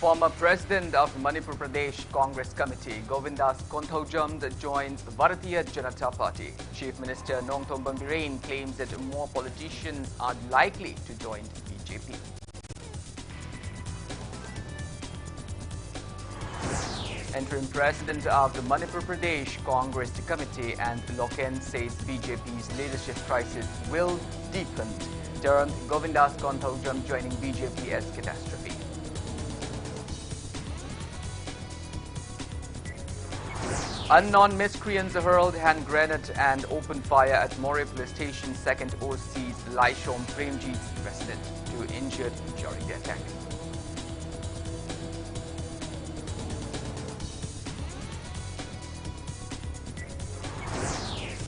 Former President of Manipur Pradesh Congress Committee, Govindas Konthaujam, joins Bharatiya Janata Party. Chief Minister Nongthom Bambiren claims that more politicians are likely to join BJP. Interim President of the Manipur Pradesh Congress Committee and Loken says BJP's leadership crisis will deepen, termed Govindas Konthaujam joining BJP as catastrophe. Unknown miscreants hurled hand grenade and opened fire at More police station. Second OC's Laishom Premjit's resident, 2 injured during the attack.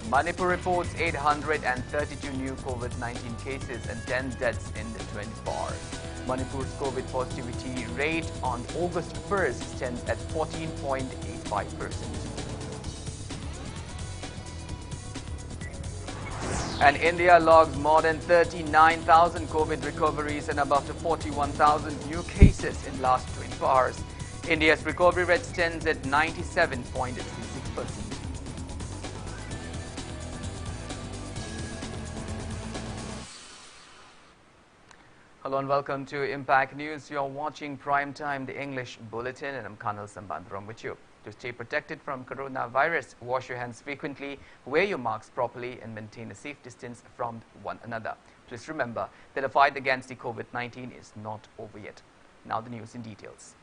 Manipur reports 832 new COVID-19 cases and 10 deaths in the 24 hours. Manipur's COVID positivity rate on August 1st stands at 14.85%. And India logs more than 39,000 COVID recoveries and about 41,000 new cases in last 24 hours. India's recovery rate stands at 97.36%. Hello and welcome to Impact News. You're watching Primetime, the English Bulletin, and I'm Kanel Shambanduram with you. To stay protected from coronavirus, wash your hands frequently, wear your masks properly, and maintain a safe distance from one another. Please remember that the fight against the COVID-19 is not over yet. Now the news in details.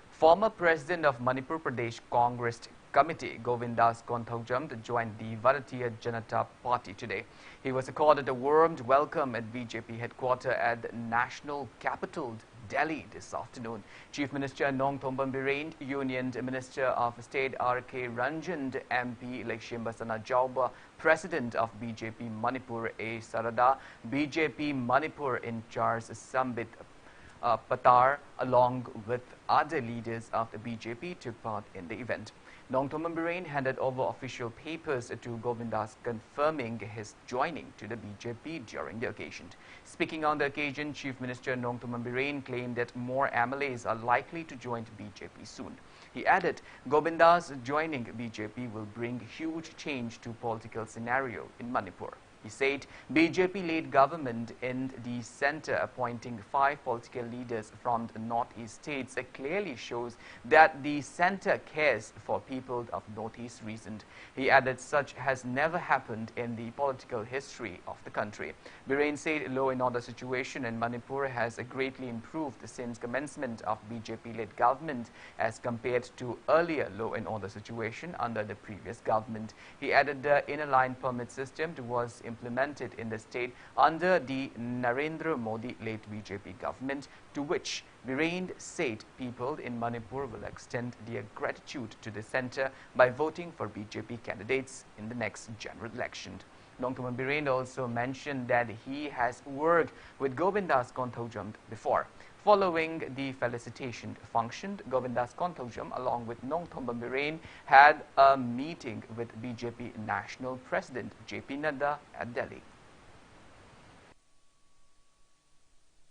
Former President of Manipur Pradesh Congress Committee, Govindas Konthaujam, joined the Bharatiya Janata Party today. He was accorded a warm welcome at BJP headquarters at the national capital, Delhi, this afternoon. Chief Minister Nongthom Bambiren, Union Minister of State R.K. Ranjan, MP Shambanduram Jauba, President of BJP Manipur A. Sarada, BJP Manipur in charge Sambit Patar, along with other leaders of the BJP, took part in the event. Nongthom Bambiren handed over official papers to Govindas confirming his joining to the BJP during the occasion. Speaking on the occasion, Chief Minister Nongthom Bambiren claimed that more MLAs are likely to join BJP soon. He added, Govindas joining BJP will bring huge change to political scenario in Manipur. He said BJP-led government in the centre appointing 5 political leaders from the northeast states clearly shows that the centre cares for people of northeast region. He added such has never happened in the political history of the country. Biren said law and order situation in Manipur has greatly improved since commencement of BJP-led government as compared to earlier law and order situation under the previous government. He added the inner line permit system was implemented in the state under the Narendra Modi-led BJP government, to which Biren said people in Manipur will extend their gratitude to the centre by voting for BJP candidates in the next general election. Nongthom Bambiren also mentioned that he has worked with Govindas Konthaujam before. Following the felicitation function, Govindas Konthaujam along with Nongthom Bambiren had a meeting with BJP National President J.P. Nadda at Delhi.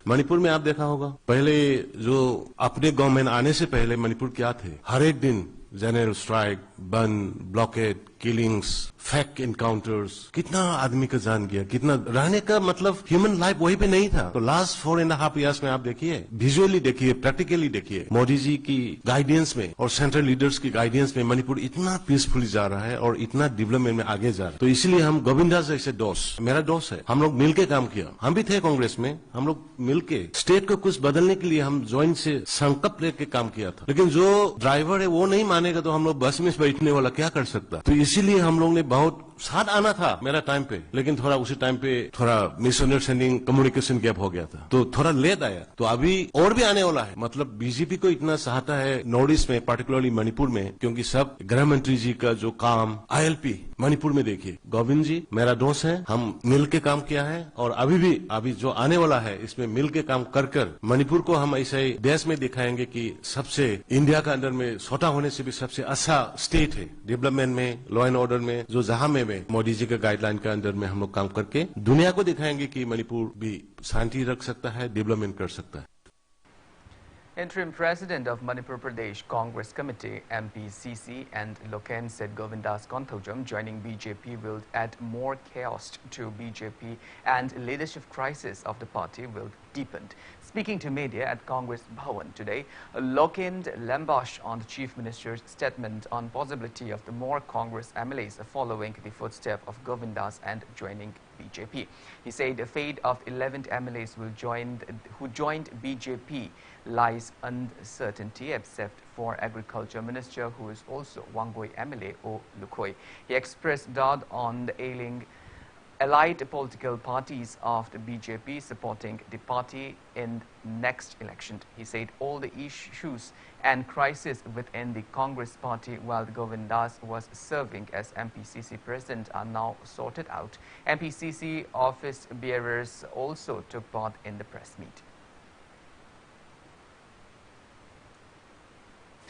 Manipur में आप देखा होगा पहले जो अपने government आने से पहले मणिपुर क्या थे, हर एक दिन जनरल स्ट्राइक, बंद, ब्लॉकेड, किलिंग्स, फेक एनकाउंटर्स, कितना आदमी का जान गया, कितना रहने का मतलब ह्यूमन लाइफ वहीं पे नहीं था। तो लास्ट 4.5 इयर्स में आप देखिए, विजुअली देखिए, प्रैक्टिकली देखिए, मोदी जी की गाइडेंस में और सेंट्रल लीडर्स की गाइडेंस में मणिपुर इतना पीसफुली जा रहा है और इतना डेवलपमेंट में आगे जा रहा है। तो इसीलिए हम गोविंदास जैसे दोस्त, मेरा दोस्त है, हम लोग मिलकर काम किया। हम भी थे कांग्रेस में, हम लोग मिलके स्टेट को कुछ बदलने के लिए हम ज्वाइंट से संकल्प लेके काम किया था। लेकिन जो ड्राइवर है वो नहीं मानेगा तो हम लोग बस में बैठने वाला क्या कर सकता। तो इसीलिए हम लोग ने बहुत साथ आना था मेरा टाइम पे, लेकिन थोड़ा उसी टाइम पे थोड़ा मिसअंडरस्टैंडिंग, कम्युनिकेशन गैप हो गया था, तो थोड़ा लेट आया। तो अभी और भी आने वाला है। मतलब बीजेपी को इतना चाहता है नॉर्थ ईस्ट में, पार्टिकुलरली मणिपुर में, क्योंकि सब गृह मंत्री जी का जो काम ILP मणिपुर में देखिए, गोविंद जी मेरा दोस्त है, हम मिल के काम किया है और अभी जो आने वाला है इसमें मिल के काम कर मणिपुर को हम ऐसे देश में दिखाएंगे कि सबसे इंडिया का अंदर में छोटा होने से भी सबसे अच्छा स्टेट है डेवलपमेंट में, लॉ एंड ऑर्डर में, जो जहां में मोदी जी के गाइडलाइन के अंदर में हम लोग काम करके दुनिया को दिखाएंगे कि मणिपुर भी शांति रख सकता है, डेवलपमेंट कर सकता है। Interim President of Manipur Pradesh Congress Committee MPCC and Loken said Govindas Konthoujam joining BJP will add more chaos to BJP and leadership crisis of the party will deepen. Speaking to media at Congress Bhawan today, Loken lambashed on the Chief Minister's statement on possibility of the more Congress MLAs following the footstep of Govindas and joining BJP. He said the fate of 11 MLAs who joined BJP lies uncertainty except for Agriculture Minister who is also Wangoi MLA O Lukhoi. He expressed doubt on the allied political parties of the BJP supporting the party in next election. He said all the issues and crises within the Congress party while Govindas was serving as MPCC president are now sorted out. MPCC office bearers also took part in the press meet.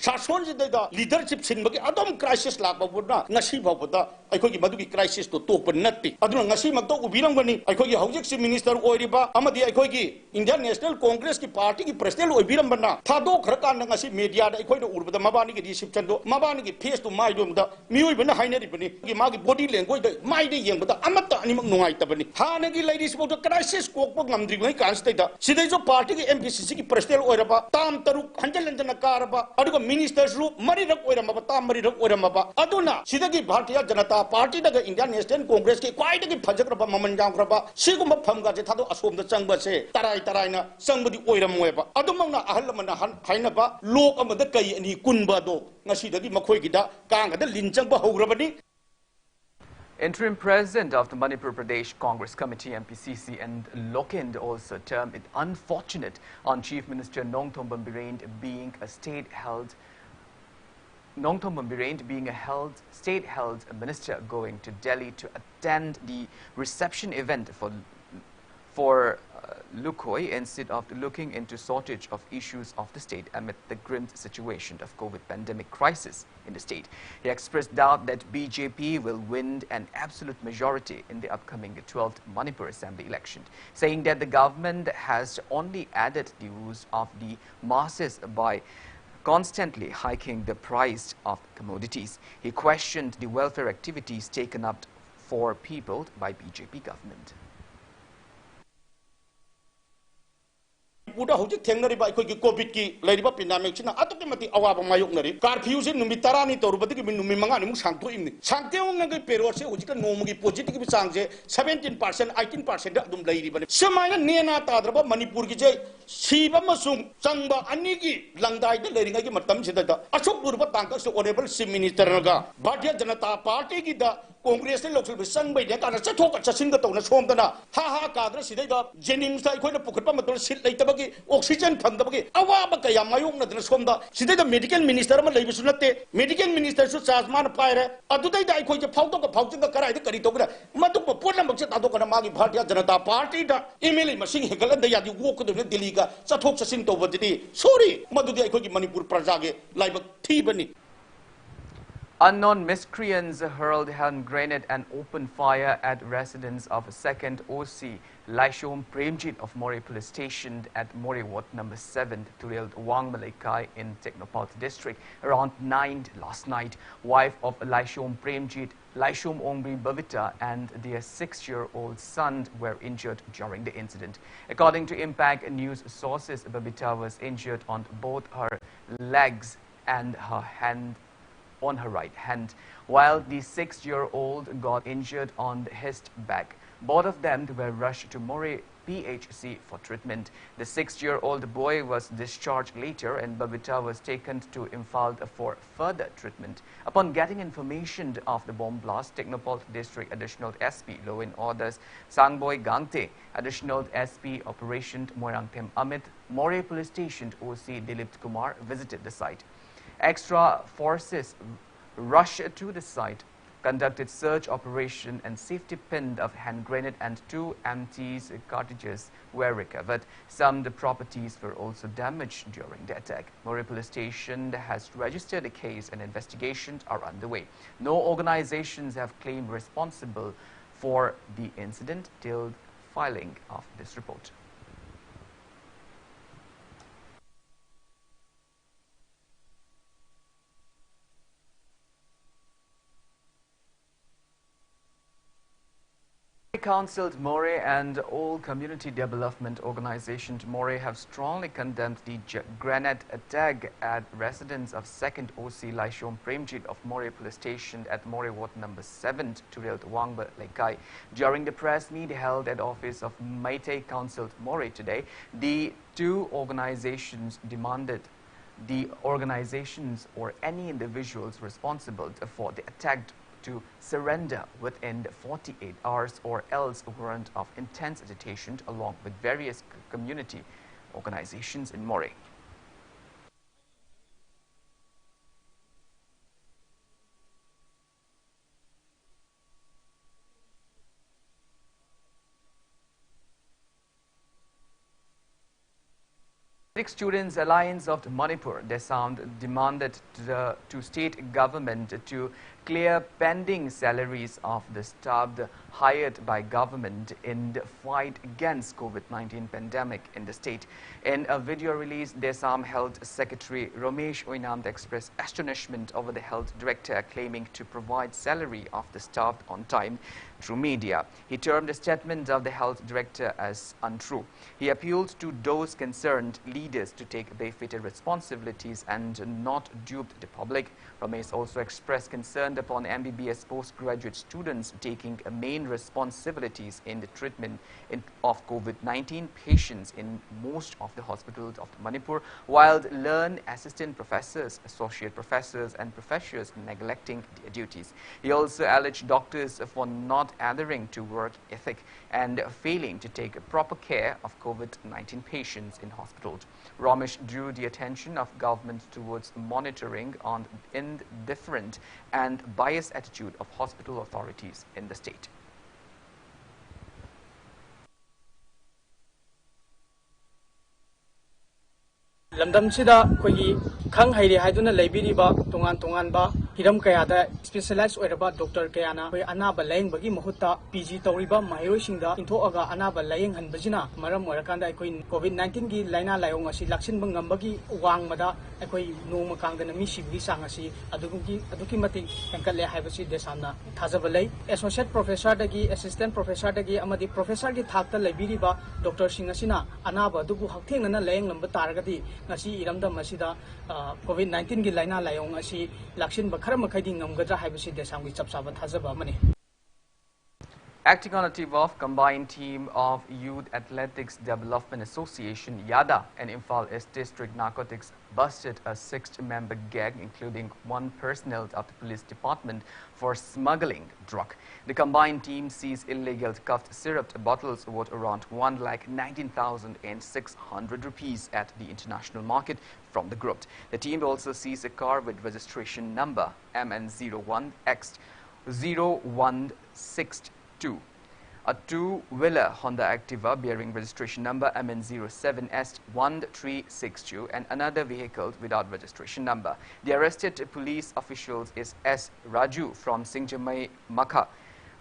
Leadership sinbagi adom crisis lakbabuna ngasi babada aikogi madugi crisis to topen natti aduna ngasi magto ubirang bani aikogi hojik si minister oiriba amadi aikogi Indian National Congress ki party ki president oibirang bana thado kharakan ngasi media da aikoi do urbada mabani ki reception do mabani ki face to mai do da mioi bana hainari bani ki magi body language da mai de yengbada amata animak nungai ta bani hanagi ladies bo crisis kokpok ngamdri ngai kan state da sidai jo party ki MPCC ki president oiraba tam taruk hanjal lanjana karaba aduga ministers ru mari rak oiramaba tam mari rak oiramaba aduna sidagi Bharatiya Janata Party daga Indian National Congress ki kwai dagi phajakraba maman jamkraba sigumba phamga je thado asom da changba se tarai na sangbadi oiramoeba adumangna ahallamana hainaba lok amada kai ani kunba do ngasi dagi makhoi gida kanga da linchangba hograbani. Interim President of the Manipur Pradesh Congress Committee MPCC and Loken also termed it unfortunate on Chief Minister Nongthombam Birend being a state-held minister going to Delhi to attend the reception event for Lukhoi instead of looking into shortage of issues of the state amid the grim situation of COVID pandemic crisis in the state. He expressed doubt that BJP will win an absolute majority in the upcoming 12th Manipur Assembly election, saying that the government has only added the woes of the masses by constantly hiking the price of commodities. He questioned the welfare activities taken up for people by BJP government. Udah hujik tengari ba ikoi COVID ki lariba pandemic china atoke mati awaba mayok nari curfew se numi tarani torubati ki numi manga ni mung sangto imni sangte ong ngai payroll se hujik nomugi positive ki sang se 17% 18% da dum lairi bane samaya nena tadraba Manipur ki je siba masung changba ani ki langdai da lairi ngai ki matam se da achok urba tangka se honorable chief minister ga Bharatiya Janata Party ki da Congress lok sul sang bai da kana chathok chasin ga tona som dana ha kadra sidai da Jennings da ikoi na pukhatpa matol sit leitaba oxygen phangdabagi awaba kaya mayong na dana somda sidai da medical minister ma leibisu natte medical minister su chasman paire adudai da ikoi je phawdo ka phawjing ka karai da kari tobra maduk pa polam bakse tado kana magi Bharatiya Janata Party da MLA masing hegalan da yadi wok do ne Delhi ga chathok chasin tobadi sorry madudi ikoi ki Manipur praja ge laibak thibani. Unknown miscreants hurled hand grenade and opened fire at residence of 2nd OC Laishom Premjit of Moreh Police Station at Moreh Ward number 7, Turil Wang Malaikai in Technopalt district around 9 last night. Wife of Laishom Premjit, Laishom Ongri Bavita and their 6-year-old son were injured during the incident. According to Impact News sources, Babita was injured on both her legs and on her right hand, while the 6-year-old got injured on his back. Both of them were rushed to Moreh PHC for treatment. The 6-year-old boy was discharged later and Babita was taken to Imphal for further treatment. Upon getting information of the bomb blast, Technopalt District Additional SP Law and Orders Sangboy Gangte, Additional SP Operation Moirangthem Amit, Moreh Police Station OC Dilip Kumar visited the site. Extra forces rushed to the site, conducted search operation and safety pin of hand grenade and 2 empty cartridges were recovered. Some of the properties were also damaged during the attack. Moreh Police Station has registered a case and investigations are underway. No organizations have claimed responsible for the incident till filing of this report. Council More and all community development organizations More have strongly condemned the grenade attack at residence of 2nd OC Laishom Premjit of More Police Station at More Ward number 7, Turil Wangba Lekai. During the press meet held at office of Meitei Council More today, the two organizations demanded the organizations or any individuals responsible for the attack to surrender within 48 hours or else a warrant of intense agitation along with various community organizations in More. Students Alliance of Manipur, demanded to state government to clear pending salaries of the staff hired by government in the fight against COVID-19 pandemic in the state. In a video release, Desam Health Secretary Ramesh Oinamd expressed astonishment over the health director claiming to provide salary of the staff on time through media. He termed the statement of the health director as untrue. He appealed to those concerned leaders to take befitting responsibilities and not dupe the public. Ramesh also expressed concern upon MBBS postgraduate students taking main responsibilities in the treatment of COVID-19 patients in most of the hospitals of Manipur, while learned assistant professors, associate professors and professors neglecting their duties. He also alleged doctors for not adhering to work ethic and failing to take proper care of COVID-19 patients in hospitals. Ramesh drew the attention of government towards monitoring on indifferent and biased attitude of hospital authorities in the state. Lamdamsida koigi khang haire haiduna leibiriba tongan ba hiram kayada specialized oiraba doctor kayana koi anaba laying bagi mahutta PG tawriba mahiroi singda inthoaga anaba laying hanbajina maram oirakanda akoi COVID-19 gi laina layong asi laksin bangam bagi wangmada akoi noma kangdana mi sibgi sangasi aduki mati enkalle haibasi desamna thajabalai associate professor dagi assistant professor dagi amadi professor gi thakta leibiriba doctor singasina anaba dubu hakthengna laying lamba taragadi ngasi iramda masida COVID-19 gi laina layong asi laksin bakhara makhadi ngamgadra haibasi desam gi chapsaba thajaba mani. Acting on a tip-off, combined team of Youth Athletics Development Association (YADA) and Imphal East District Narcotics busted a 6-member gang, including one personnel of the police department, for smuggling drug. The combined team seized illegal cuffed syrup bottles worth around 1,19,600 rupees at the international market from the group. The team also seized a car with registration number MN01X0162. A two-wheeler Honda Activa bearing registration number MN07S1362 and another vehicle without registration number. The arrested police officials is S. Raju from Singjamai Makha,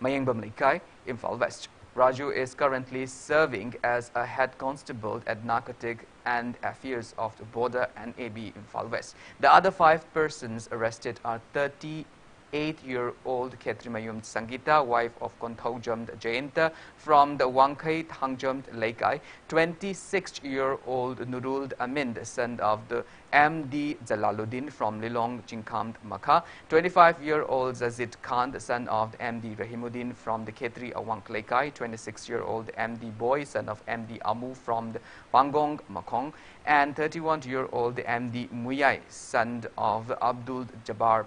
Mayengbam Lekai, Imphal West. Raju is currently serving as a head constable at Narcotic and Affairs of the Border NAB Imphal West. The other 5 persons arrested are 38-year-old Ketrimayum Sangita, wife of Konthaujam Jayanta from the Wangkai Thangjam Lekai, 26-year-old Nurul Amin, son of the MD Jalaluddin from Lilong Jingkam Makha, 25-year-old Zazid Khan, the son of the MD Rahimuddin from the Ketri Awang Lekai, 26-year-old MD Boy, son of MD Amu from the Pangong Makong, and 31-year-old MD Muyai, son of Abdul Jabbar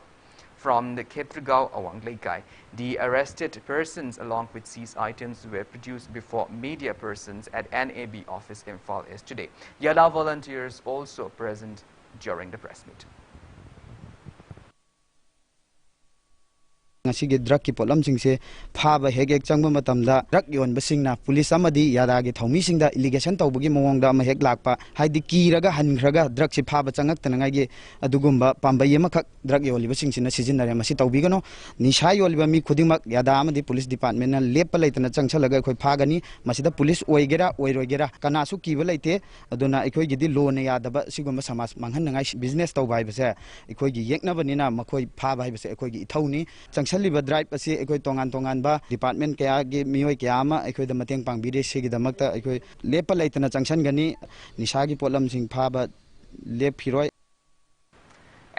from the Ketrigao Awang Lekai. The arrested persons along with seized items were produced before media persons at NAB office in Imphal East today. YADA volunteers also present during the press meet. ngasi drug ki polam singse phaba hegek changba matamda drug yon basingna police amadi yada gi thomi singda allegation tawbugi mongda ma hek lakpa haidi kiraga hankhraga drug si phaba changak tanangai gi adugumba pambai ma khak drug yoli basing sina season nare masi tawbigano nisha yoli mi khudingmak yada amadi police department na lepa leitana changchalaga khoi phagani masida police oigera oirogera kana su kiba leite aduna ekhoi gi di loan yadaba sigumba samas manghan nangai business tawbai base ekhoi gi yeknabanina makhoi phaba hai base ekhoi gi ithawni ꯄꯥꯏꯈꯠꯂꯤꯕ ꯗ꯭ꯔꯥꯏꯕ ꯑꯁꯤ ꯑꯩꯈꯣꯏ ꯇꯣꯉꯥꯟ ꯇꯣꯉꯥꯟꯕ department ꯀꯌꯥꯒꯤ ꯃꯤꯑꯣꯏ ꯀꯌꯥ ꯑꯃ ꯑꯩꯈꯣꯏꯗ ꯃꯇꯦꯡ ꯄꯥꯡꯕꯤꯔꯤ ꯁꯤꯒꯤꯗꯃꯛꯇ ꯑꯩꯈꯣꯏ ꯂꯦꯞꯄ ꯂꯩꯇꯅ ꯆꯪꯁꯤꯟꯒꯅꯤ ꯅꯤꯁꯥꯒꯤ ꯄꯣꯠꯂꯝꯁꯤꯡ ꯐꯥꯕ ꯂꯦꯞꯈꯤꯔꯣꯏ.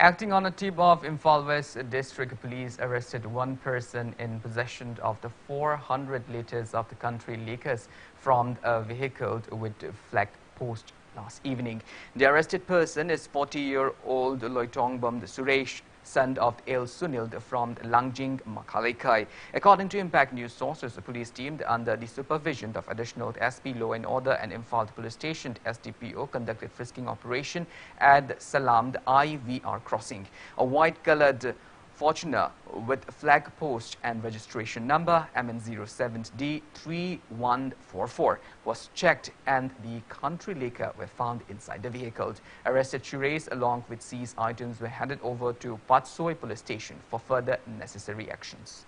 Acting on a tip of Imphal West District Police arrested one person in possession of the 400 litres of the country liquors from a vehicle with flag post last evening. The arrested person is 40-year-old Loitongbam Suresh, son of El Sunil from Langjing, Makhalikai. According to Impact News sources, the police team under the supervision of additional SP Law and Order and Imphal Police Station SDPO conducted frisking operation at Salam, the IVR crossing. A white-coloured Fortuner with flag post and registration number MN07D3144 was checked and the country liquor were found inside the vehicle. Arrested Suresh along with seized items were handed over to Patsoi Police Station for further necessary actions.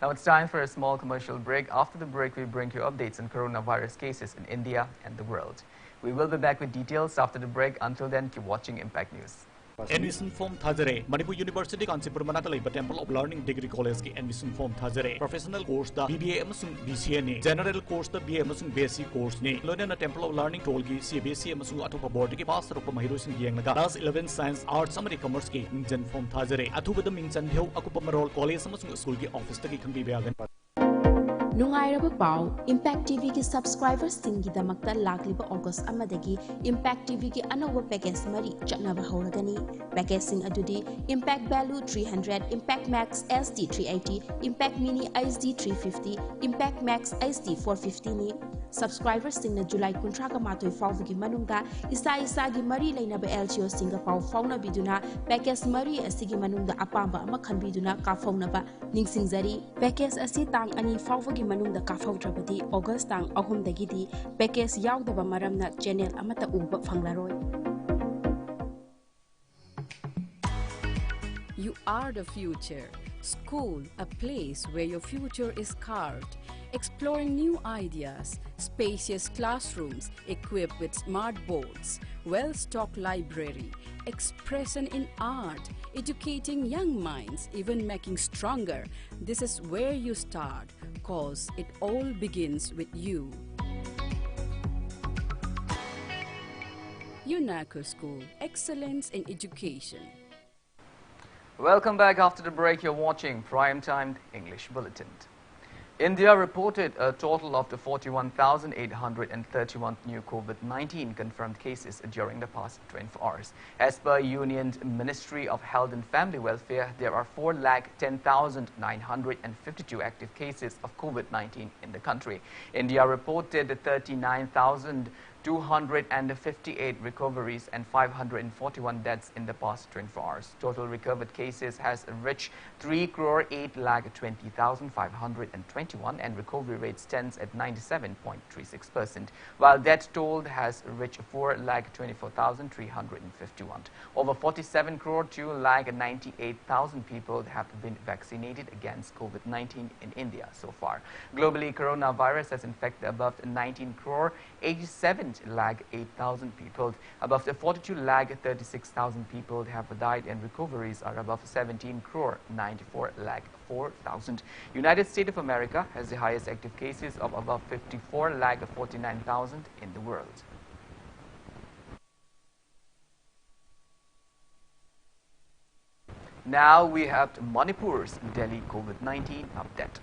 Now it's time for a small commercial break. After the break, we bring you updates on coronavirus cases in India and the world. We will be back with details after the break. Until then, keep watching Impact News. Admission form Thajare, Manipur University Kanchipur Manata Temple of Learning Degree College ki admission form Thajare. Professional course the BBA amasung BCA ni. General course the BA amasung BSc course ni. Loinana Temple of Learning Toll ki CBSE amasung atopa board ki pass rupa mahirusin yengnaga. Class 11 Science Arts amari Commerce ki mingjan form Thajare. Athubada mingjan bheu akupa marol college amasung school ki office ta ki khangbi bayagan. Nungairaba pau Impact TV ki subscribers singi damakta lakliba August amadagi Impact TV ki anawa package mari chatnaba hawragani. Package sing adudi Impact Value 300, Impact Max SD 380, Impact Mini HD 350, Impact Max HD 450 ni. Subscribers sing na July kuntraga matoi fawgi manungda isa gi mari lainaba LCO singa pau fauna biduna package mari asigi manungda apamba ama khanbiduna ka fauna ba ningsingjari. Package asi tang ani fawgi manungda ka fawdrabadi August tang ahum dagidi package yawdaba maramna channel amata uba phanglaroi. You are the future. School, a place where your future is carved. Exploring new ideas, spacious classrooms equipped with smart boards, well-stocked library, expression in art, educating young minds, even making stronger. This is where you start, cause it all begins with you. UNACO School, excellence in education. Welcome back. After the break, you're watching Primetime English Bulletin. India reported a total of 41,831 new COVID-19 confirmed cases during the past 24 hours. As per Union Ministry of Health and Family Welfare, there are 4,10,952 active cases of COVID-19 in the country. India reported 39,258 recoveries and 541 deaths in the past 24 hours. Total recovered cases has reached 3,820,521 and recovery rate stands at 97.36%, while death toll has reached 4,24,351. Over 47 crore 2,98,000 people have been vaccinated against COVID-19 in India so far. Globally, coronavirus has infected above 19 crore 87,08,000 people. Above the 42,36,000 people have died and recoveries are above 17 crore 94,04,000. United States of America has the highest active cases of above 54,49,000 in the world. Now we have Manipur's Delhi COVID-19 update.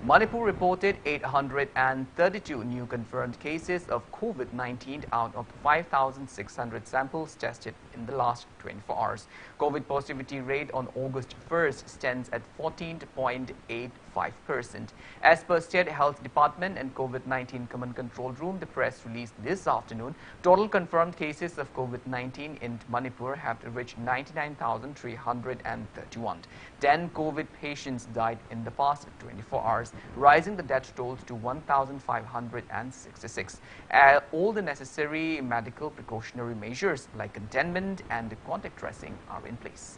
Manipur reported 832 new confirmed cases of COVID-19 out of 5,600 samples tested in the last 24 hours. COVID positivity rate on August 1st stands at 14.85%. As per State Health Department and COVID-19 Command Control Room, the press released this afternoon, total confirmed cases of COVID-19 in Manipur have reached 99,331. 10 COVID patients died in the past 24 hours, rising the death tolls to 1,566. All the necessary medical precautionary measures like containment and contact tracing are in place.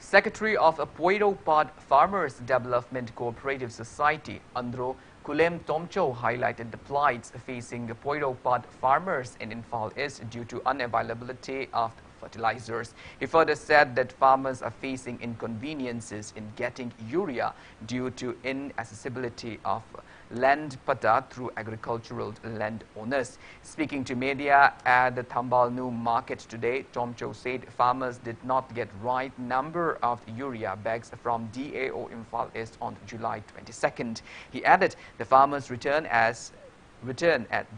Secretary of Poiropad Farmers Development Cooperative Society, Andro Kulem Tomcho, highlighted the plights facing Poiropad farmers in Imphal East due to unavailability of fertilizers. He further said that farmers are facing inconveniences in getting urea due to inaccessibility of land pata through agricultural land owners. Speaking to media at the Thambal New Market today, Tomcho said farmers did not get right number of urea bags from DAO Imphal East on July 22nd. He added the farmers return at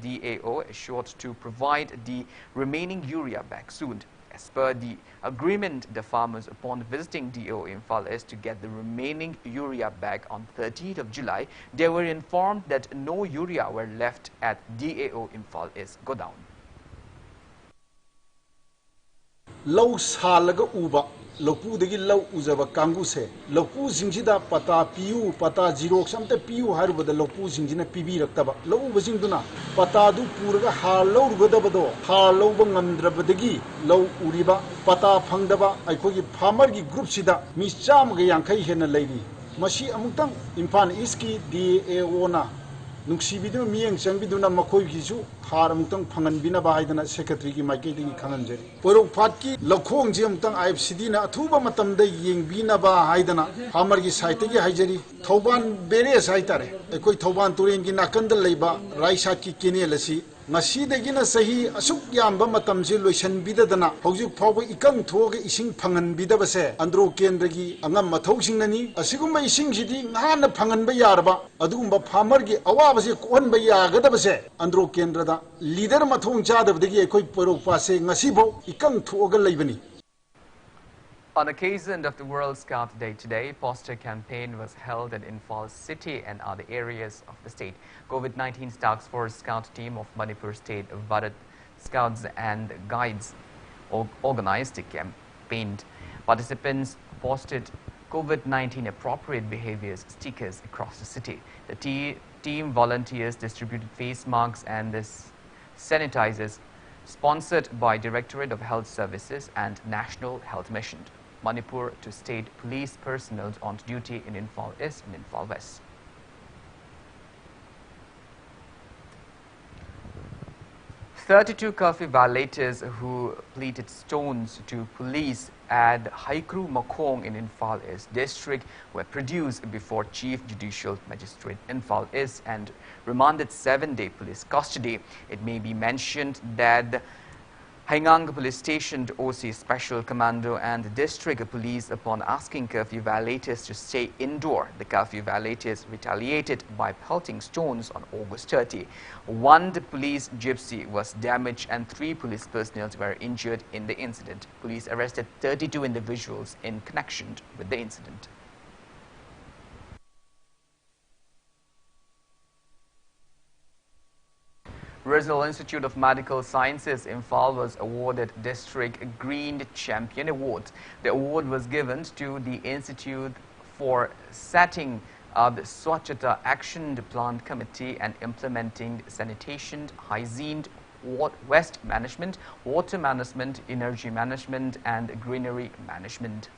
DAO assured to provide the remaining urea bag soon. As per the agreement, the farmers, upon visiting DO Imphal East to get the remaining urea bag on 30th of July, they were informed that no urea were left at DAO Imphal East godown. Low salaga uba lopu degi low uzaba kangu se lopu jingjida pata piu pata zero samte piu harubada lopu jingjina pibi raktaba low bajingduna pata du purga har low rubadabado har low bangamdrabadagi low uriba pata phangdaba aikhogi farmer gi group sida mi cham ga yankai hena leiri masi amutang Imphal East ki DAO na nuksibidu miyeng changbiduna makhoi gisu har amutang phanganbina bahaidana secretary ki maikei degi khanganjeri Poiropad ki lakhong je amutang IFCD na athuba matamda yengbina ba haidana farmer gi site gi haijeri Thoban bere saitare ekoi Thoban turen gi nakanda leiba raisa ki kenel asi ngasi degi na sahi asuk yamba matam je loisan bidadana hojik phawba ikang thoga ising phangan bidabase andro kendra gi angam mathau singnani asigumba ising sidi ngana phangan ba yarba adugumba farmer gi awabase kon ba yagadabase andro kendra da leader mathong chadabdagi ekoi Poiropad se ngasi bau ikang thoga leibani. On occasion of the World Scout Day today, poster campaign was held in Imphal City and other areas of the state. COVID-19 Task Force Scout team of Manipur State Bharat Scouts and Guides organized a campaign. Participants posted COVID-19 appropriate behaviors stickers across the city. The team volunteers distributed face masks and sanitizers sponsored by Directorate of Health Services and National Health Mission. Manipur to state police personnel on duty in Imphal East and Imphal West. "32 curfew violators who pleated stones to police at Haikru Makong in Imphal East district were produced before Chief Judicial Magistrate Imphal East and remanded 7-day police custody. It may be mentioned that Haingang Police Station OC Special Commando and District Police, upon asking curfew violators to stay indoor, the curfew violators retaliated by pelting stones on August 30. One police gypsy was damaged and 3 police personnel were injured in the incident. Police arrested 32 individuals in connection with the incident. Rizal Institute of Medical Sciences Imphal was awarded District Green Champion Award. The award was given to the Institute for setting up the Swachhata Action Plan Committee and implementing sanitation, hygiene, waste management, water management, energy management, and greenery management.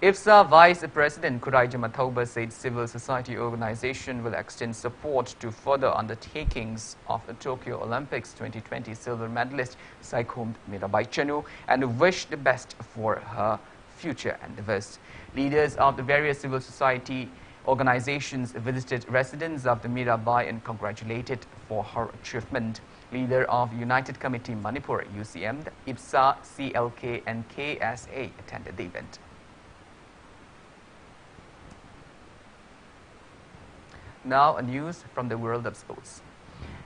IFSA Vice President Kuraija Mathauba said civil society organization will extend support to further undertakings of the Tokyo Olympics 2020 silver medalist Saikhom Mirabai Chanu and wish the best for her future endeavors. Leaders of the various civil society organizations visited residents of the Mirabai and congratulated for her achievement. Leader of United Committee Manipur UCM, IFSA, CLK and KSA attended the event. Now, a news from the world of sports.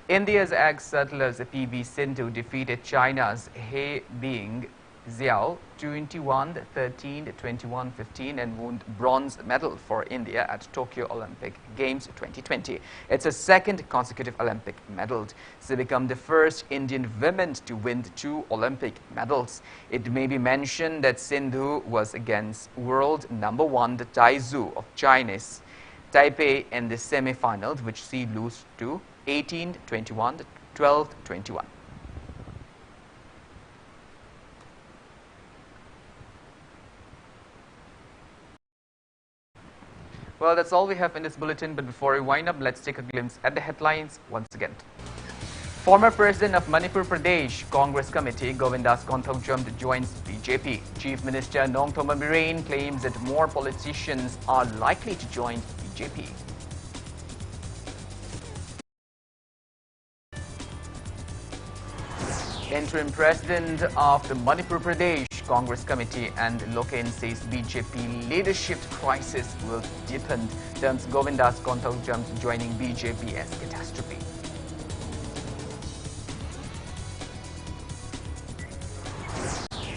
India's ex-settlers PV Sindhu defeated China's He Bing Xiao 21-13, 21-15 and won bronze medal for India at Tokyo Olympic Games 2020. It's a second consecutive Olympic medal. She became the first Indian woman to win 2 Olympic medals. It may be mentioned that Sindhu was against world #1 Tai Zhu of Chinese Taipei in the semi-finals, which she lost to 18-21, 12-21. Well, that's all we have in this bulletin, but before we wind up, let's take a glimpse at the headlines once again. Former President of Manipur Pradesh Congress Committee, Govindas Konthokjam, joins BJP. Chief Minister Nongthoma Birain claims that more politicians are likely to join BJP. Interim President of the Manipur Pradesh Congress Committee and Loken says BJP leadership crisis will deepen, terms Govindas Konthokjam joining BJP as catastrophe.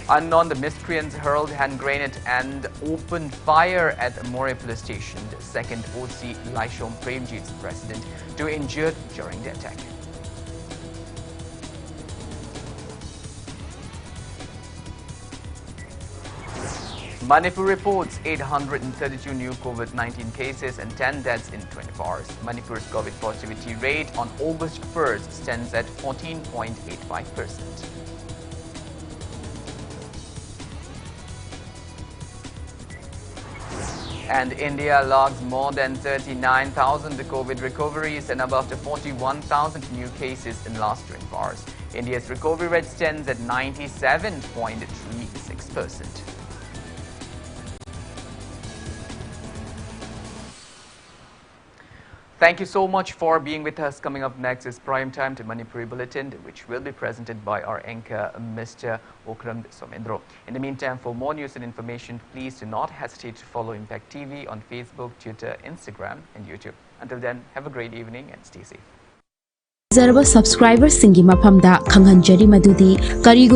Unknown, the miscreants hurled hand grenade and opened fire at More police station. The second OC Laishom Premjit's president, 2 injured during the attack. Manipur reports 832 new COVID-19 cases and 10 deaths in 24 hours. Manipur's COVID positivity rate on August 1st stands at 14.85%. And India logs more than 39,000 COVID recoveries and above 41,000 new cases in last 24 hours. India's recovery rate stands at 97.36%. Thank you so much for being with us. Coming up next is Prime Time, the Manipuri Bulletin, which will be presented by our anchor, Mr. Okram Somendro. In the meantime, for more news and information, please do not hesitate to follow Impact TV on Facebook, Twitter, Instagram, and YouTube. Until then, have a great evening and stay safe. Subscribers singi maphamda khanghanjari madudi karigu